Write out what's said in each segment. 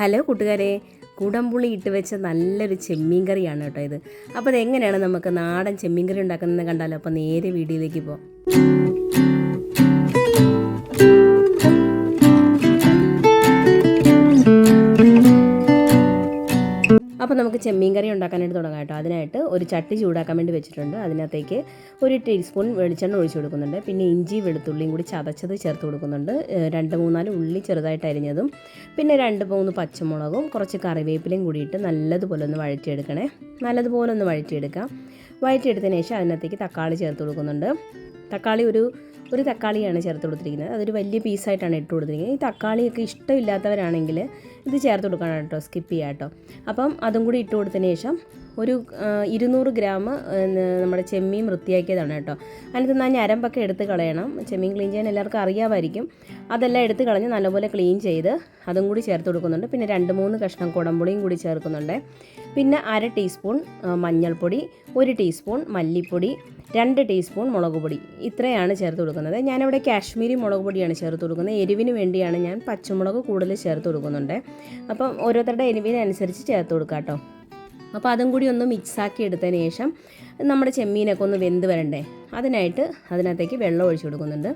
Hello കൂട്ടുകാരെ, കുടംപുളി ഇട്ട് വെച്ച നല്ലൊരു ചെമ്മീൻ കറിയാണ് കേട്ടോ ഇത്. അപ്പോൾ അതെങ്ങനെയാണ് നമുക്ക് നാടൻ ചെമ്മീൻ കറി ഉണ്ടാക്കുന്നതെന്ന് കണ്ടാലോ? അപ്പോൾ നേരെ വീഡിയോയിലേക്ക് പോകാം. അപ്പോൾ നമുക്ക് ചെമ്മീൻ കറി ഉണ്ടാക്കാനായിട്ട് തുടങ്ങാം കേട്ടോ. അതിനായിട്ട് ഒരു ചട്ടി ചൂടാക്കാൻ വേണ്ടി വെച്ചിട്ടുണ്ട്. അതിനകത്തേക്ക് 1 ടീസ്പൂൺ വെളിച്ചെണ്ണ ഒഴിച്ച് കൊടുക്കുന്നുണ്ട്. പിന്നെ ഇഞ്ചി വെളുത്തുള്ളിയും കൂടി ചതച്ചത് ചേർത്ത് കൊടുക്കുന്നുണ്ട്. 2-3 ഉള്ളി ചെറുതായിട്ട് അരിഞ്ഞതും, പിന്നെ 2-3 പച്ചമുളകും കുറച്ച് കറിവേപ്പിലയും കൂടിയിട്ട് നല്ലതുപോലെ ഒന്ന് വഴറ്റിയെടുക്കണേ. നല്ലതുപോലെ ഒന്ന് വഴറ്റിയെടുക്കാം. വഴറ്റിയെടുത്തതിന് ശേഷം അതിനകത്തേക്ക് തക്കാളി ചേർത്ത് കൊടുക്കുന്നുണ്ട്. തക്കാളി ഒരു തക്കാളിയാണ് ചേർത്ത് കൊടുത്തിരിക്കുന്നത്. അതൊരു വലിയ പീസായിട്ടാണ് ഇട്ട് കൊടുത്തിരിക്കുന്നത്. ഈ തക്കാളിയൊക്കെ ഇഷ്ടമില്ലാത്തവരാണെങ്കിൽ ഇത് ചേർത്ത് കൊടുക്കണം കേട്ടോ, സ്കിപ്പ് ചെയ്യാം കേട്ടോ. അപ്പം അതും കൂടി ഇട്ട് കൊടുത്തതിന് ശേഷം ഒരു 200 ഗ്രാം നമ്മുടെ ചെമ്മീൻ വൃത്തിയാക്കിയതാണ് കേട്ടോ. അതിനകത്ത് നിന്ന് ഞരമ്പൊക്കെ എടുത്ത് കളയണം. ചെമ്മീൻ ക്ലീൻ ചെയ്യാൻ എല്ലാവർക്കും അറിയാമായിരിക്കും. അതെല്ലാം എടുത്ത് കളഞ്ഞ് നല്ലപോലെ ക്ലീൻ ചെയ്ത് അതും കൂടി ചേർത്ത് കൊടുക്കുന്നുണ്ട്. പിന്നെ 2-3 കഷ്ണം കുടംപുളിയും കൂടി ചേർക്കുന്നുണ്ട്. പിന്നെ 1/2 ടീസ്പൂൺ മഞ്ഞൾപ്പൊടി, 1 ടീസ്പൂൺ മല്ലിപ്പൊടി, 2 ടീസ്പൂൺ മുളക് പൊടി, ഇത്രയാണ് ചേർത്ത് കൊടുക്കുന്നത്. ഞാനിവിടെ കാശ്മീരി മുളക് പൊടിയാണ് ചേർത്ത് കൊടുക്കുന്നത്. എരിവിന് വേണ്ടിയാണ് ഞാൻ പച്ചമുളക് കൂടുതൽ ചേർത്ത് കൊടുക്കുന്നുണ്ട്. അപ്പം ഓരോരുത്തരുടെ എരിവിനനുസരിച്ച് ചേർത്ത് കൊടുക്കാം കേട്ടോ. അപ്പോൾ അതും കൂടി ഒന്ന് മിക്സാക്കി എടുത്തതിന് ശേഷം നമ്മുടെ ചെമ്മീനൊക്കെ ഒന്ന് വെന്ത് വരണ്ടേ, അതിനായിട്ട് അതിനകത്തേക്ക് വെള്ളം ഒഴിച്ച് കൊടുക്കുന്നുണ്ട്.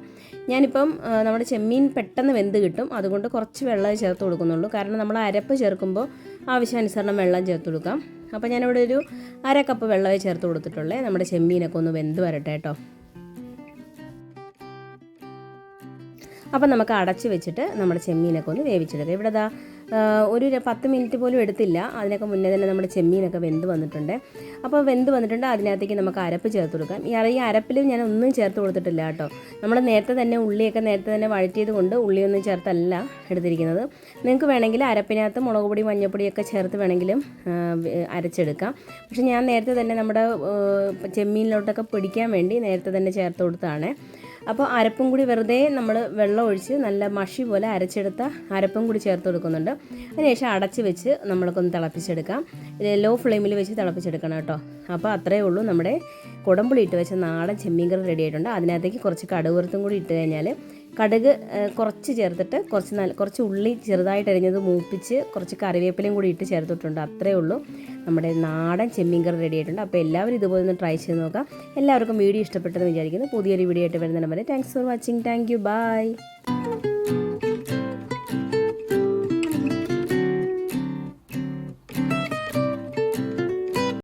ഞാനിപ്പം നമ്മുടെ ചെമ്മീൻ പെട്ടെന്ന് വെന്ത് കിട്ടും, അതുകൊണ്ട് കുറച്ച് വെള്ളം ചേർത്ത് കൊടുക്കുന്നുള്ളൂ. കാരണം നമ്മൾ അരപ്പ് ചേർക്കുമ്പോൾ ആവശ്യാനുസരണം വെള്ളം ചേർത്ത് കൊടുക്കാം. അപ്പോൾ ഞാനിവിടെ ഒരു 1/2 കപ്പ് വെള്ളമേ ചേർത്ത് കൊടുത്തിട്ടുള്ളേ. നമ്മുടെ ചെമ്മീനൊക്കെ ഒന്ന് വെന്ത് വരട്ടെ കേട്ടോ. അപ്പം നമുക്ക് അടച്ച് വെച്ചിട്ട് നമ്മുടെ ചെമ്മീനൊക്കെ ഒന്ന് വേവിച്ചെടുക്കാം. ഇവിടെ ഒരു 10 മിനിറ്റ് പോലും എടുത്തില്ല. അതിനൊക്കെ മുന്നേ തന്നെ നമ്മുടെ ചെമ്മീനൊക്കെ വെന്ത് വന്നിട്ടുണ്ട്. അപ്പോൾ വെന്ത് വന്നിട്ടുണ്ട്. അതിനകത്തേക്ക് നമുക്ക് അരപ്പ് ചേർത്ത് കൊടുക്കാം. ഈ അരപ്പിൽ ഞാൻ ഒന്നും ചേർത്ത് കൊടുത്തിട്ടില്ല കേട്ടോ. നമ്മൾ ഉള്ളിയൊക്കെ നേരത്തെ തന്നെ വഴറ്റിയത് കൊണ്ട് ഉള്ളിയൊന്നും ചേർത്തല്ല എടുത്തിരിക്കുന്നത്. നിങ്ങൾക്ക് വേണമെങ്കിൽ അരപ്പിനകത്ത് മുളക് പൊടി മഞ്ഞൾപ്പൊടിയൊക്കെ ചേർത്ത് വേണമെങ്കിലും അരച്ചെടുക്കാം. പക്ഷെ ഞാൻ നേരത്തെ തന്നെ നമ്മുടെ ചെമ്മീനിലോട്ടൊക്കെ പിടിക്കാൻ വേണ്ടി നേരത്തെ തന്നെ ചേർത്ത് കൊടുത്തതാണ്. അപ്പോൾ അരപ്പും കൂടി വെറുതെ നമ്മൾ വെള്ളം ഒഴിച്ച് നല്ല മഷി പോലെ അരച്ചെടുത്ത അരപ്പും കൂടി ചേർത്ത് കൊടുക്കുന്നുണ്ട്. അതിനുശേഷം അടച്ച് വെച്ച് നമ്മൾക്കൊന്ന് തിളപ്പിച്ചെടുക്കാം. ലോ ഫ്ലെയിമിൽ വെച്ച് തിളപ്പിച്ചെടുക്കണം കേട്ടോ. അപ്പോൾ അത്രയേ ഉള്ളൂ, നമ്മുടെ കുടംപുളി ഇട്ട് വെച്ച നാടൻ ചെമ്മീൻ കറി റെഡി ആയിട്ടുണ്ട്. അതിനകത്തേക്ക് കുറച്ച് കടുക് വറുത്തും കൂടി ഇട്ട് കഴിഞ്ഞാൽ, കടുക് കുറച്ച് ചേർത്തിട്ട് കുറച്ച് ഉള്ളി ചെറുതായിട്ട് അരിഞ്ഞത് മൂപ്പിച്ച് കുറച്ച് കറിവേപ്പിലയും കൂടി ഇട്ട് ചേർത്തിട്ടുണ്ട്. അത്രയേ ഉള്ളൂ, നമ്മുടെ നാടൻ ചെമ്മീൻ കറി റെഡി ആയിട്ടുണ്ട്. അപ്പോൾ എല്ലാവരും ഇതുപോലെ ഒന്ന് ട്രൈ ചെയ്ത് നോക്കാം. എല്ലാവർക്കും വീഡിയോ ഇഷ്ടപ്പെട്ടെന്ന് വിചാരിക്കുന്നു. പുതിയൊരു വീഡിയോ ആയിട്ട് വരുന്നതിന് വരെ thanks for watching. Thank you. By.